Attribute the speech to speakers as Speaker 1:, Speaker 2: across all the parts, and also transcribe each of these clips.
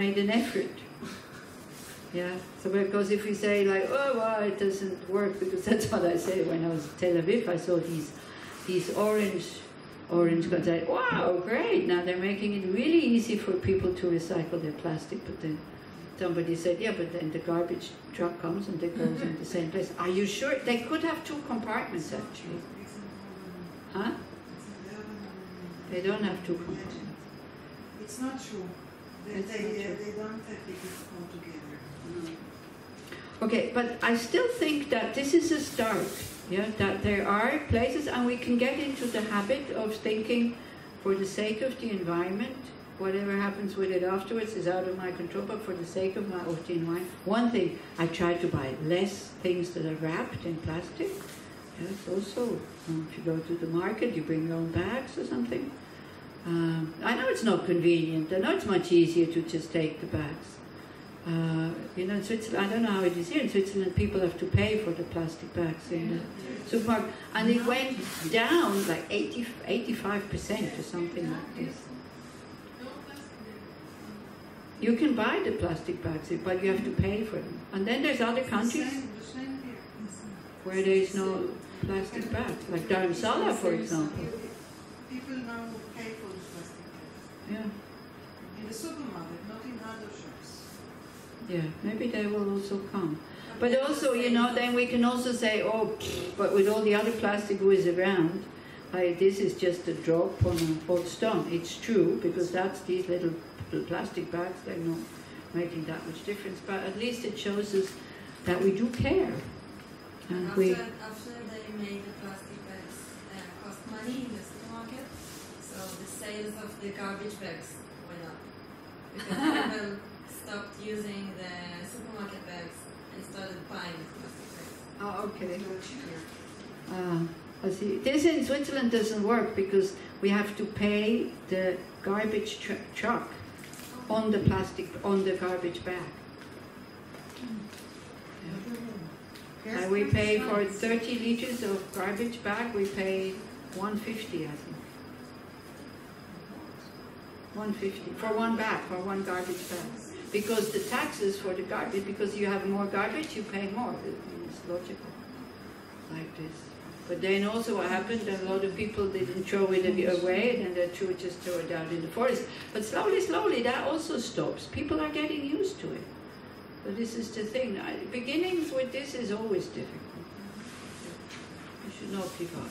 Speaker 1: made an effort. Yeah, so because if we say like, oh, well, it doesn't work, because that's what I said when I was in Tel Aviv, I saw these orange containers. Wow, great, now they're making it really easy for people to recycle their plastic, but then somebody said, yeah, but then the garbage truck comes and it goes in the same place. Are you sure? They could have 2 compartments, actually. Huh? They don't have 2 compartments.
Speaker 2: It's not true. They don't take it all together.
Speaker 1: Okay, but I still think that this is a start, yeah, that there are places, and we can get into the habit of thinking, for the sake of the environment, whatever happens with it afterwards is out of my control, but for the sake of the environment, one thing, I try to buy less things that are wrapped in plastic. Yes, also, if you go to the market, you bring your own bags or something. I know it's not convenient, I know it's much easier to just take the bags. You know, in Switzerland, I don't know how it is here. In Switzerland, people have to pay for the plastic bags in the supermarket. And it went down like 85% or something like this. You can buy the plastic bags, but you have to pay for them. And then there's other countries where there is no plastic bags, like Dharamsala, for example.
Speaker 2: People now pay for the plastic bags.
Speaker 1: Yeah.
Speaker 2: In the supermarket, not in other shops.
Speaker 1: Yeah, maybe they will also come. But also, you know, then we can also say, oh, but with all the other plastic who is around, this is just a drop on a hot stone. It's true, because that's these little plastic bags, they're not making that much difference. But at least it shows us that we do care. And
Speaker 3: after they made the plastic bags cost money in the supermarket, so the sales of the garbage bags went up. Because people stopped using the supermarket bags and started buying the plastic bags.
Speaker 1: Oh, okay. I see. This in Switzerland doesn't work because we have to pay the garbage truck on the garbage bag. Yeah. And we pay for 30 liters of garbage bag, we pay 150, I think. 150 for one bag, for one garbage bag. Because the taxes for the garbage, because you have more garbage, you pay more. It's logical, like this. But then also what happened, a lot of people didn't throw it away, and they just throw it out in the forest. But slowly, slowly, that also stops. People are getting used to it. But this is the thing. Beginnings with this is always difficult. You should not give up.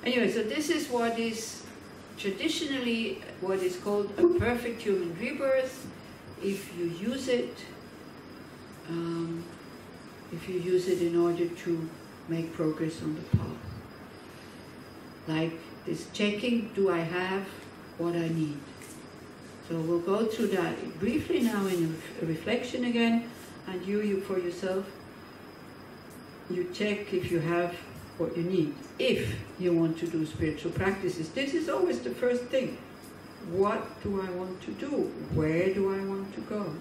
Speaker 1: Anyway, so this is what is traditionally what is called a perfect human rebirth. If you use it in order to make progress on the path. Like this checking, do I have what I need? So we'll go through that briefly now in a reflection again, and you for yourself, you check if you have what you need. If you want to do spiritual practices, this is always the first thing. What do I want to do? Where do I want to go?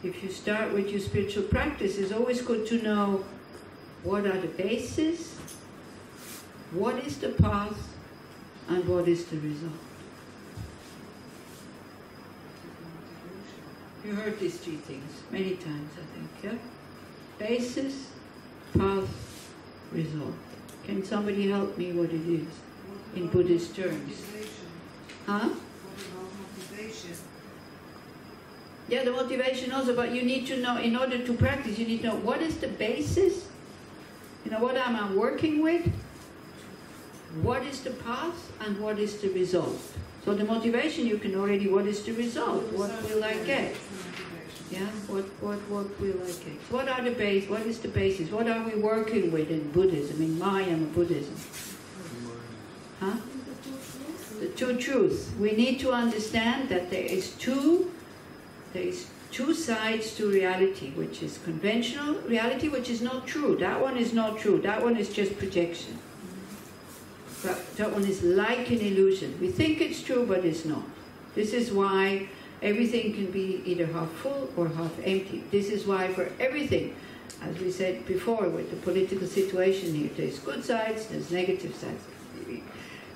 Speaker 1: If you start with your spiritual practice, it's always good to know what are the bases, what is the path, and what is the result. You heard these three things many times, I think, yeah? Basis, path, result. Can somebody help me what it is in Buddhist terms? Huh? Yeah, the motivation also, but you need to know, in order to practice, you need to know what is the basis, you know, what am I working with, what is the path, and what is the result. So the motivation, you can already, what is the result, what will I get? Yeah, what will I get? What are the base, what is the basis, what are we working with in Buddhism, in Mahayana Buddhism? Huh? The two truths. We need to understand that there is two sides to reality, which is conventional reality, which is not true. That one is not true. That one is just projection. But that one is like an illusion. We think it's true, but it's not. This is why everything can be either half full or half empty. This is why for everything, as we said before with the political situation here, there's good sides, there's negative sides.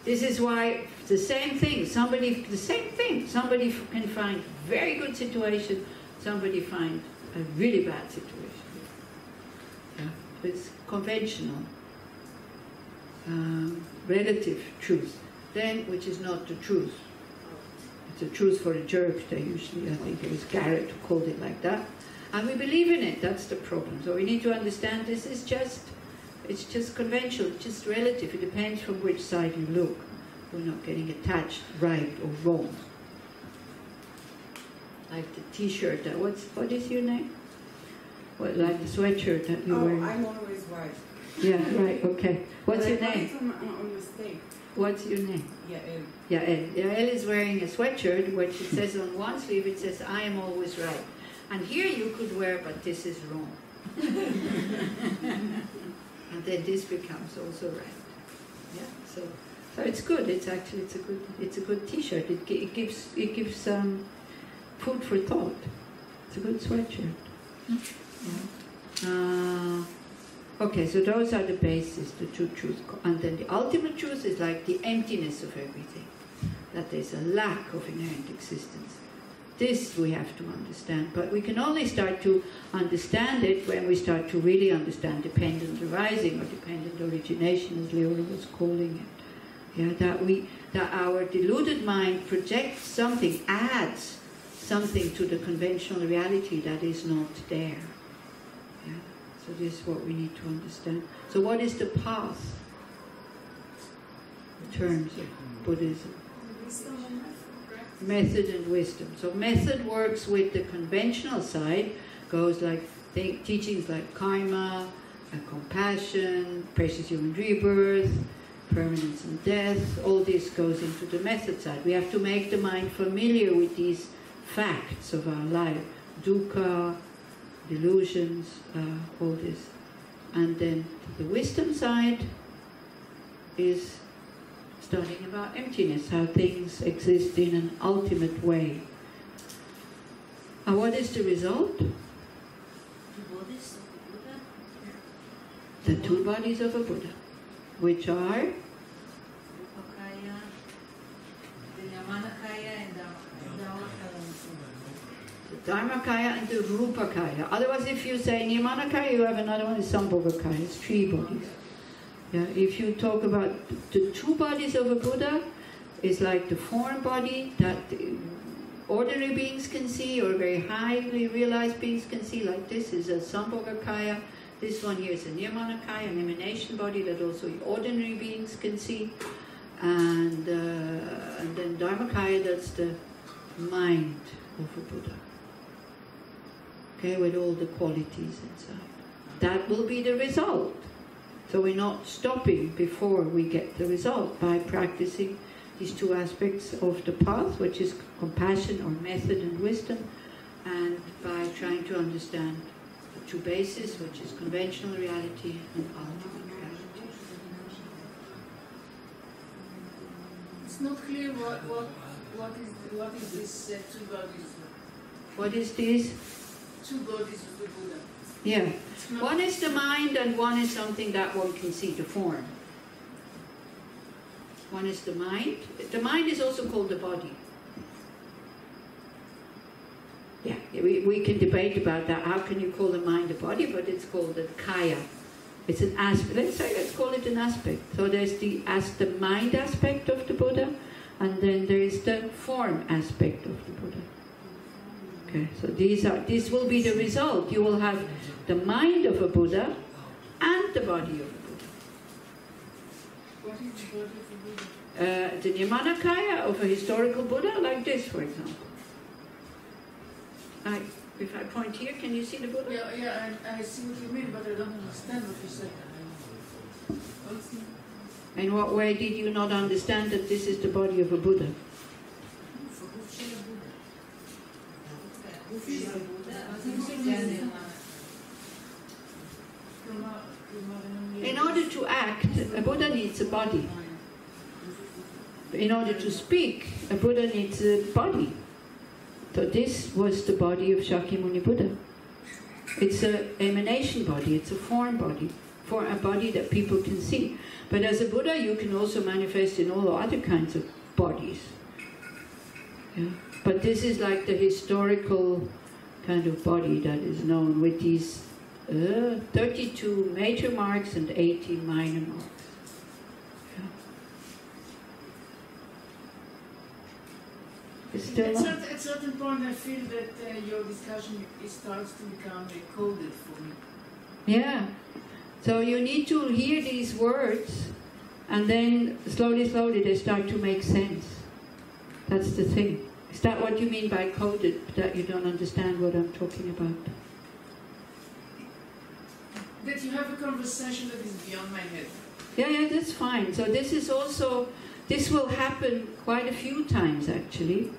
Speaker 1: This is why the same thing, somebody can find very good situation, somebody find a really bad situation. Yeah. It's conventional, relative truth, then which is not the truth. It's a truth for a jerk, they usually, I think it was Garrett who called it like that. And we believe in it, that's the problem. So we need to understand this is just, it's just conventional, it's just relative. It depends from which side you look. We're not getting attached right or wrong. Like the t-shirt, what is your name? What, like the sweatshirt that you're wearing?
Speaker 4: I'm always right.
Speaker 1: Yeah, right, okay. What's your name?
Speaker 4: On mistake.
Speaker 1: What's your name?
Speaker 4: Yael.
Speaker 1: Yael is wearing a sweatshirt which it says on one sleeve, it says, I am always right. And here you could wear, but this is wrong. And then this becomes also right. Yeah, so it's good. It's actually it's a good T-shirt. It gives food for thought. It's a good sweatshirt. Yeah. Okay, so those are the bases, the two truths. And then the ultimate truth is like the emptiness of everything, that there's a lack of inherent existence. This we have to understand, but we can only start to understand it when we start to really understand dependent arising or dependent origination, as Leona was calling it. Yeah, that our deluded mind projects something, adds something to the conventional reality that is not there. Yeah. So this is what we need to understand. So what is the path in terms of Buddhism? Method and wisdom. So method works with the conventional side, goes like teachings like karma, compassion, precious human rebirth, permanence and death. All this goes into the method side. We have to make the mind familiar with these facts of our life. Dukkha, delusions, all this. And then the wisdom side is studying about emptiness, how things exist in an ultimate way. And what is the result? The two bodies of a Buddha, which are the Dharmakaya and the Rupakaya. Otherwise, if you say Niyamanakaya, you have another one, is Sambhogakaya, it's three bodies. Yeah, if you talk about the two bodies of a Buddha, it's like the form body that ordinary beings can see, or very highly realized beings can see, like this is a Sambhogakaya. This one here is a Niyamanakaya, an emanation body that also ordinary beings can see. And then Dharmakaya, that's the mind of a Buddha. Okay, with all the qualities inside. That will be the result. So we're not stopping before we get the result by practicing these two aspects of the path, which is compassion or method and wisdom, and by trying to understand the two bases, which is conventional reality and ultimate reality.
Speaker 4: It's not clear what is this two bodies.
Speaker 1: What is this?
Speaker 4: Two bodies of the Buddha.
Speaker 1: Yeah. One is the mind and one is something that one can see, the form. One is the mind. The mind is also called the body. Yeah, we can debate about that. How can you call the mind a body? But it's called the kaya. It's an aspect. Let's call it an aspect. So there's the mind aspect of the Buddha, and then there is the form aspect of the Buddha. Okay, so this will be the result. You will have the mind of a Buddha and the body of a Buddha.
Speaker 4: What is the body of a Buddha?
Speaker 1: The Niyamanakaya of a historical Buddha, like this, for example. If I point here, can you see the Buddha?
Speaker 4: Yeah, I see what you mean, but I don't understand what you said.
Speaker 1: In what way did you not understand that this is the body of a Buddha? In order to act, a Buddha needs a body. In order to speak, a Buddha needs a body. So this was the body of Shakyamuni Buddha. It's an emanation body, it's a form body. for a body that people can see. But as a Buddha, you can also manifest in all other kinds of bodies. Yeah? But this is like the historical kind of body that is known with these 32 major marks and 80 minor marks. Yeah. It's still
Speaker 4: At a certain point, I feel that your discussion starts to become coded for me.
Speaker 1: Yeah. So you need to hear these words, and then slowly, slowly they start to make sense. That's the thing. Is that what you mean by coded, that you don't understand what I'm talking about?
Speaker 4: That you have a conversation that is beyond my head.
Speaker 1: Yeah, that's fine. So this is also, this will happen quite a few times actually.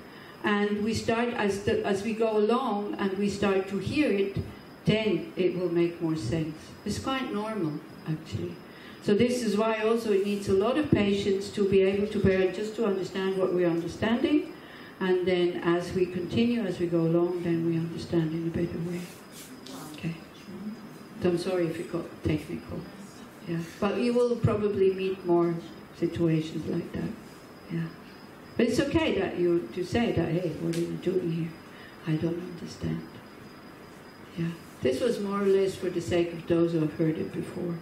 Speaker 1: And we start, as we go along and we start to hear it, then it will make more sense. It's quite normal, actually. So this is why also it needs a lot of patience to be able to bear, just to understand what we're understanding, and then as we continue, as we go along, then we understand in a better way. Okay. So I'm sorry if it got technical. Yeah. But you will probably meet more situations like that. Yeah. But it's okay that you to say that, hey, what are you doing here? I don't understand. Yeah. This was more or less for the sake of those who have heard it before.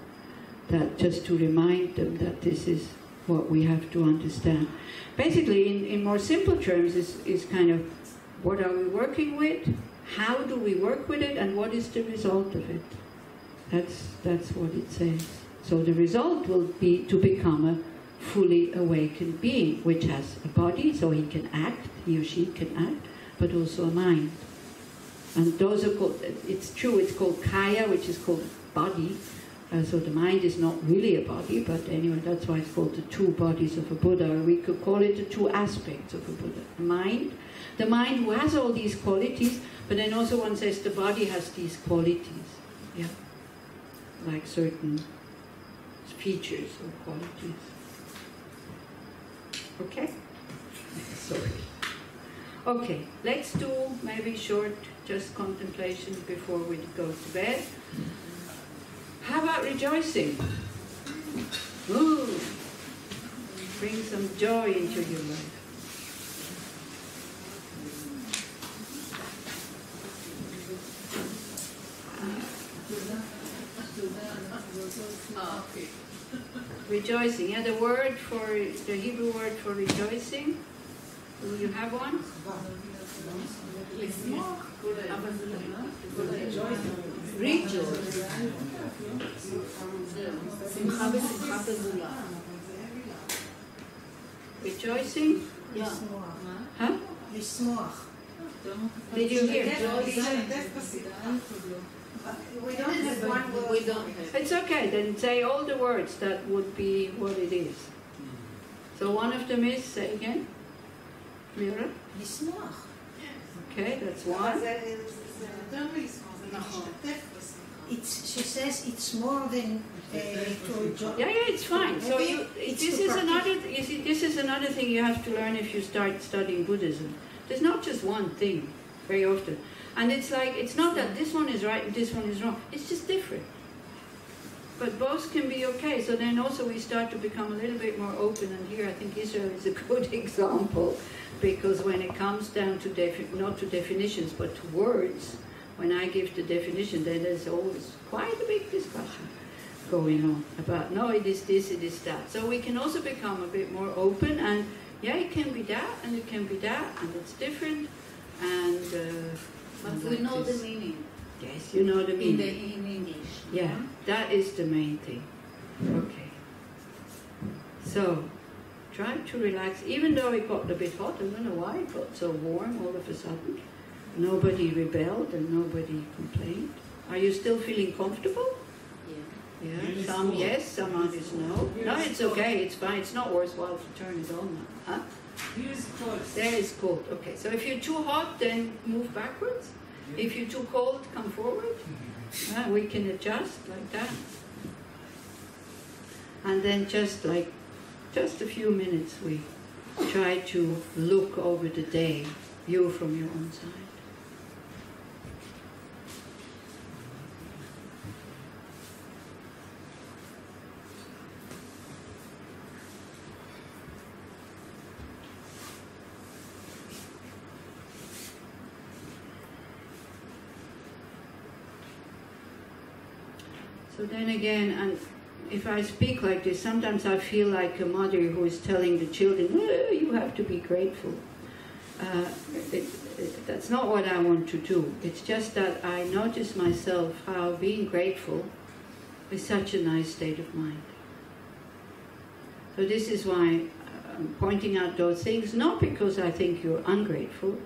Speaker 1: That just to remind them that this is what we have to understand. Basically, in more simple terms, is kind of what are we working with, how do we work with it, and what is the result of it. That's what it says. So the result will be to become a fully awakened being, which has a body, so he can act, he or she can act, but also a mind. And those are called, it's true, it's called kaya, which is called body. So the mind is not really a body, but anyway, that's why it's called the two bodies of a Buddha, or we could call it the two aspects of a Buddha. The mind who has all these qualities, but then also one says the body has these qualities, yeah, like certain features or qualities. Okay? Sorry. Okay, let's do maybe short just contemplation before we go to bed. How about rejoicing? Ooh, bring some joy into your life.
Speaker 4: Okay.
Speaker 1: Rejoicing, yeah, the word for, the Hebrew word for rejoicing, do you have one? Rejoice. Rejoicing? Huh? Did you hear?
Speaker 2: We don't have one word.
Speaker 3: We don't have.
Speaker 1: It's okay, then say all the words that would be what it is. So one of them is, say again, Mira? Okay, that's one.
Speaker 2: She says it's more than to joy.
Speaker 1: Yeah, it's fine. So this is another thing you have to learn if you start studying Buddhism. There's not just one thing, very often. And it's like, it's not that this one is right and this one is wrong. It's just different. But both can be okay. So then also we start to become a little bit more open. And here I think Israel is a good example. Because when it comes down to, not to definitions, but to words, when I give the definition, then there's always quite a big discussion going on about, no, it is this, it is that. So we can also become a bit more open, and yeah, it can be that, and it can be that, and it's different, and...
Speaker 3: But we know the meaning.
Speaker 1: Yes, you know the meaning.
Speaker 3: In English.
Speaker 1: Yeah, that is the main thing. Okay. So, try to relax, even though it got a bit hot. I don't know why it got so warm all of a sudden. Nobody rebelled and nobody complained. Are you still feeling comfortable?
Speaker 3: Yeah.
Speaker 1: Yeah, some yes, some others no. No, it's okay, it's fine. It's not worthwhile to turn it on now. Huh?
Speaker 4: Here is cold.
Speaker 1: There is cold. Okay, so if you're too hot, then move backwards. If you're too cold, come forward. We can adjust like that. And then just a few minutes, we try to look over the day, view from your own side. So then again, and if I speak like this, sometimes I feel like a mother who is telling the children, oh, you have to be grateful. That's not what I want to do. It's just that I notice myself how being grateful is such a nice state of mind. So this is why I'm pointing out those things, not because I think you're ungrateful,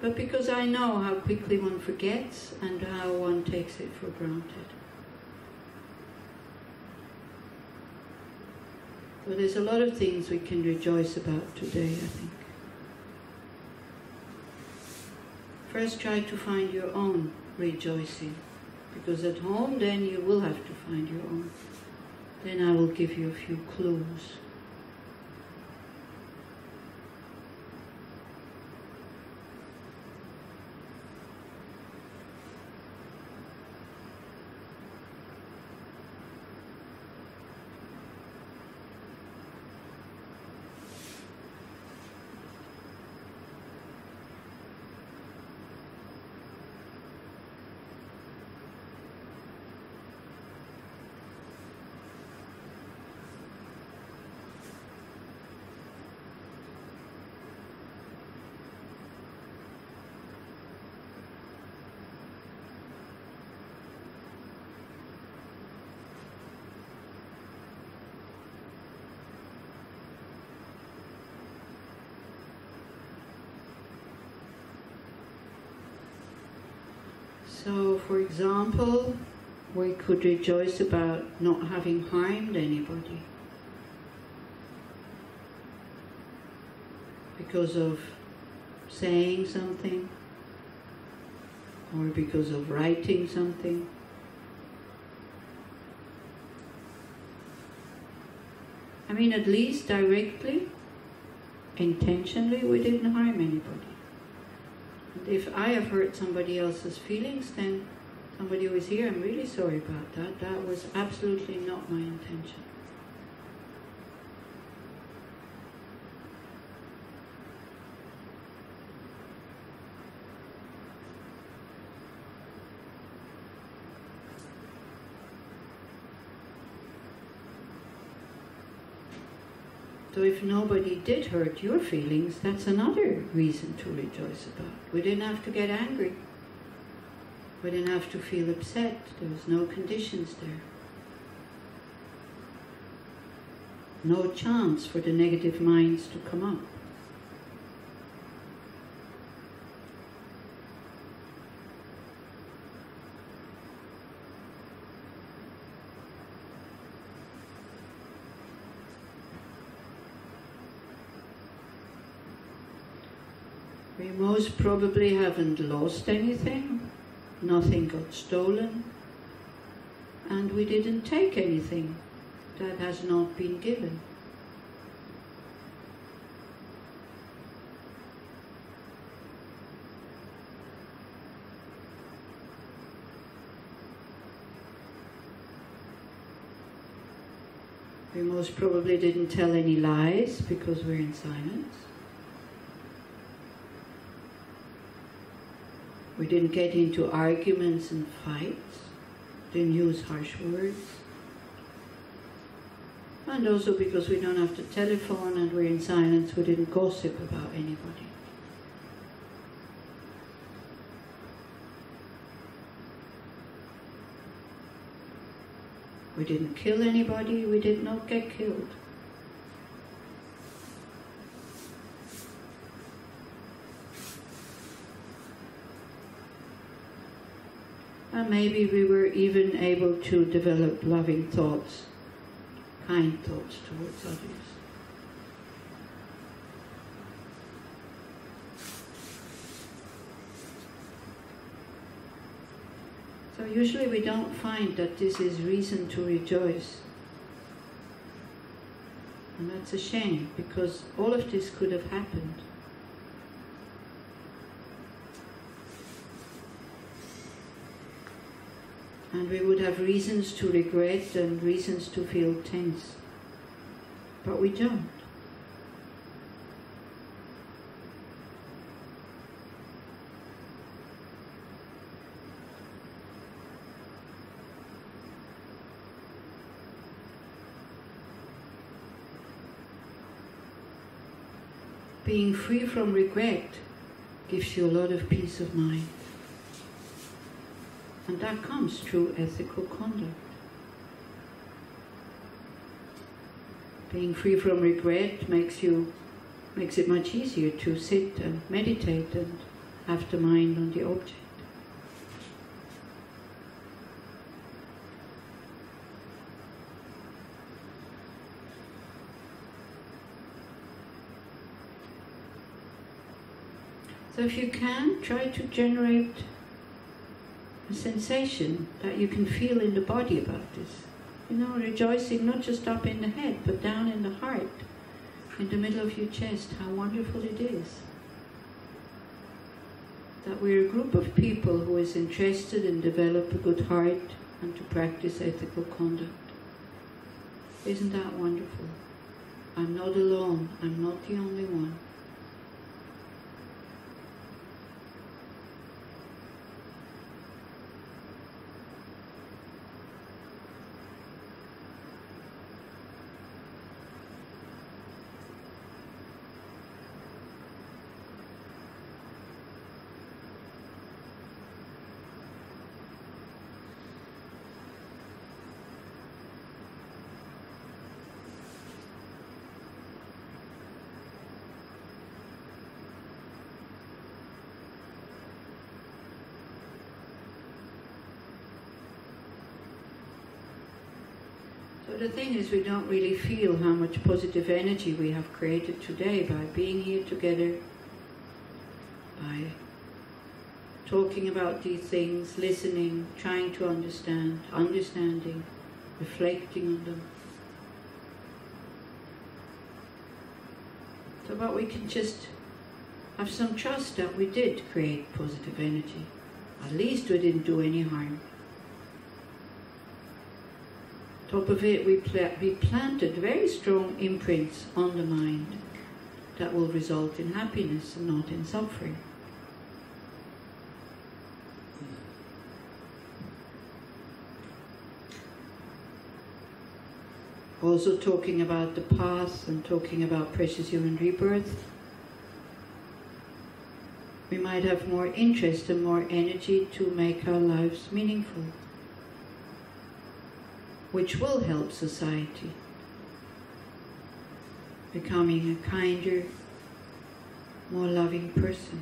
Speaker 1: but because I know how quickly one forgets and how one takes it for granted. So there's a lot of things we can rejoice about today, I think. First, try to find your own rejoicing, because at home then you will have to find your own. Then I will give you a few clues. So, for example, we could rejoice about not having harmed anybody because of saying something or because of writing something. I mean, at least directly, intentionally, we didn't harm anybody. If I have hurt somebody else's feelings, then somebody who is here, I'm really sorry about that. That was absolutely not my intention. So if nobody did hurt your feelings, that's another reason to rejoice about. We didn't have to get angry. We didn't have to feel upset. There was no conditions there. No chance for the negative minds to come up. We most probably haven't lost anything, nothing got stolen, and we didn't take anything that has not been given. We most probably didn't tell any lies because we're in silence. We didn't get into arguments and fights, didn't use harsh words. And also because we don't have to telephone and we're in silence, we didn't gossip about anybody. We didn't kill anybody, we did not get killed. And maybe we were even able to develop loving thoughts, kind thoughts towards others. So usually we don't find that this is reason to rejoice. And that's a shame, because all of this could have happened. And we would have reasons to regret and reasons to feel tense. But we don't. being free from regret gives you a lot of peace of mind. And that comes through ethical conduct. Being free from regret makes it much easier to sit and meditate and have the mind on the object. So if you can, try to generate a sensation that you can feel in the body about this. You know, rejoicing not just up in the head, but down in the heart, in the middle of your chest, how wonderful it is. That we're a group of people who is interested in develop a good heart and to practice ethical conduct. Isn't that wonderful? I'm not alone, I'm not the only one. So the thing is, we don't really feel how much positive energy we have created today by being here together, by talking about these things, listening, trying to understand, understanding, reflecting on them. So but we can just have some trust that we did create positive energy. At least we didn't do any harm. Top of it, we planted very strong imprints on the mind that will result in happiness and not in suffering. Also talking about the path and talking about precious human rebirth, we might have more interest and more energy to make our lives meaningful, which will help society, becoming a kinder, more loving person,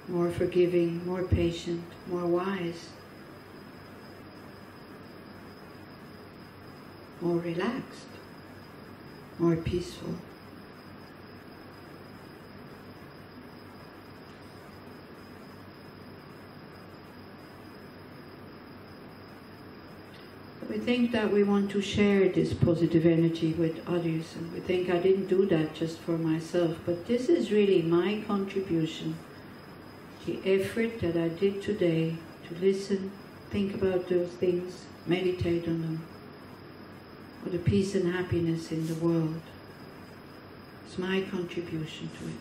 Speaker 1: more forgiving, more patient, more wise, more relaxed, more peaceful. We think that we want to share this positive energy with others, and we think I didn't do that just for myself, but this is really my contribution. The effort that I did today to listen, think about those things, meditate on them, for the peace and happiness in the world. It's my contribution to it.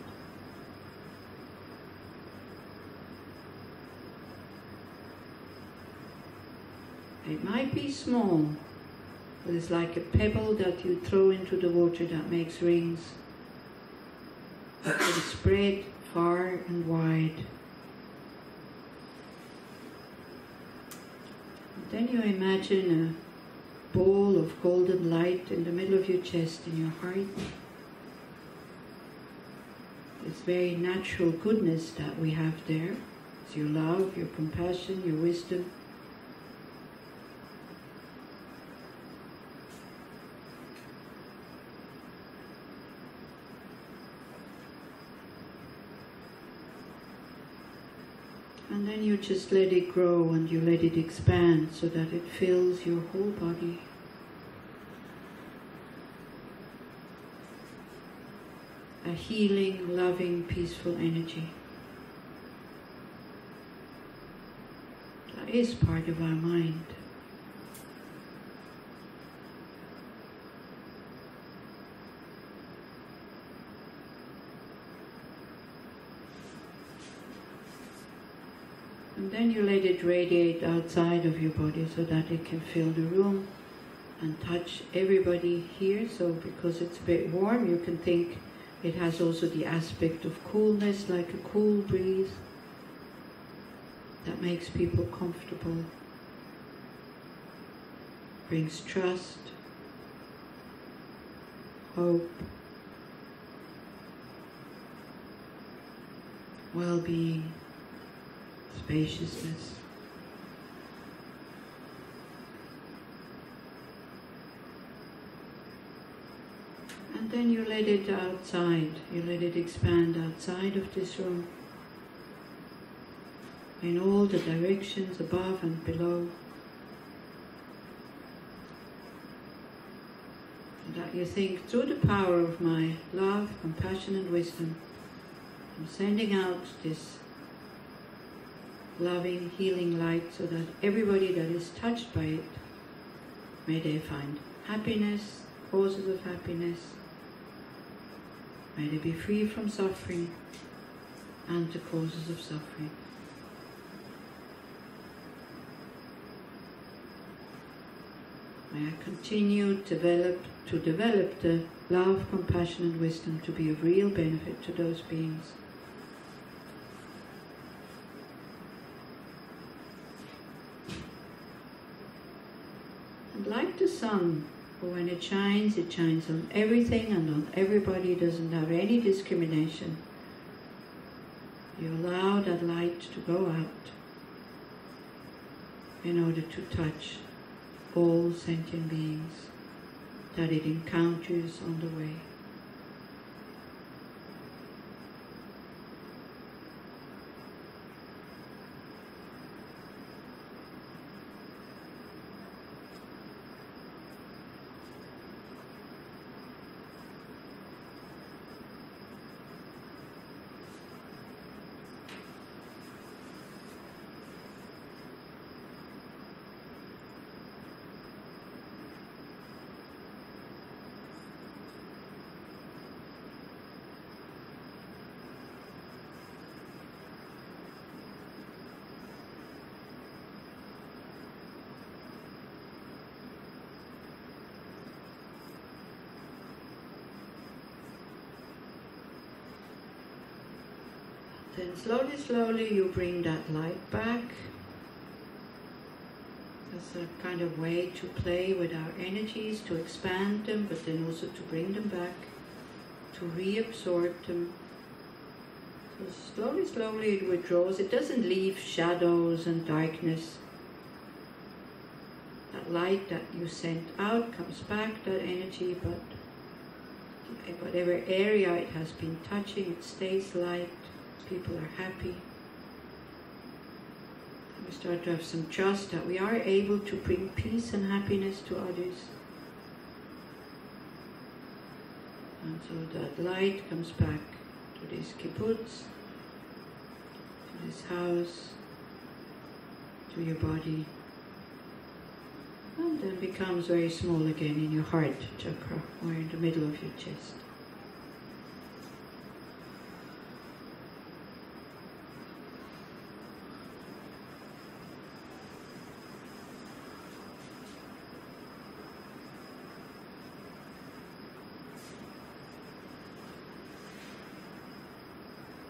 Speaker 1: It might be small, but it's like a pebble that you throw into the water that makes rings, that will spread far and wide. And then you imagine a ball of golden light in the middle of your chest, in your heart. This very natural goodness that we have there. It's your love, your compassion, your wisdom. And then you just let it grow and you let it expand so that it fills your whole body. A healing, loving, peaceful energy. That is part of our mind. And then you let it radiate outside of your body so that it can fill the room and touch everybody here. So because it's a bit warm, you can think It has also the aspect of coolness, like a cool breeze that makes people comfortable, brings trust, hope, well-being, spaciousness. And then you let it outside, you let it expand outside of this room, in all the directions above and below. And that you think, through the power of my love, compassion and wisdom, I'm sending out this loving, healing light so that everybody that is touched by it, may they find happiness, causes of happiness. May they be free from suffering and the causes of suffering. May I continue to develop the love, compassion and wisdom to be of real benefit to those beings. And like the sun, when it shines on everything and on everybody, doesn't have any discrimination. You allow that light to go out in order to touch all sentient beings that it encounters on the way. Then slowly, slowly you bring that light back. That's a kind of way to play with our energies, to expand them, but then also to bring them back, to reabsorb them. So slowly, slowly it withdraws. It doesn't leave shadows and darkness. That light that you sent out comes back, that energy, but whatever area it has been touching, it stays light. People are happy. We start to have some trust that we are able to bring peace and happiness to others. And so that light comes back to this kibbutz, to this house, to your body, and then becomes very small again in your heart chakra, or in the middle of your chest.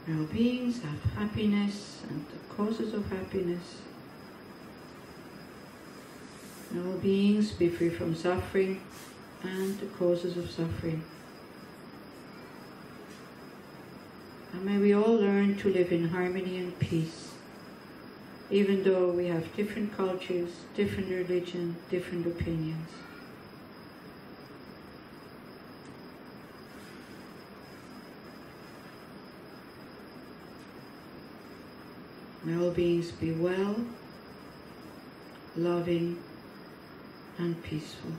Speaker 1: All beings have happiness and the causes of happiness. And all beings be free from suffering and the causes of suffering. And may we all learn to live in harmony and peace, even though we have different cultures, different religion, different opinions. May all beings be well, loving, and peaceful.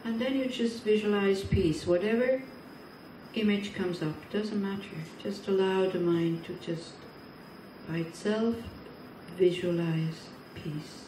Speaker 1: And then you just visualize peace. Whatever image comes up, doesn't matter. Just allow the mind to just, by itself, visualize peace.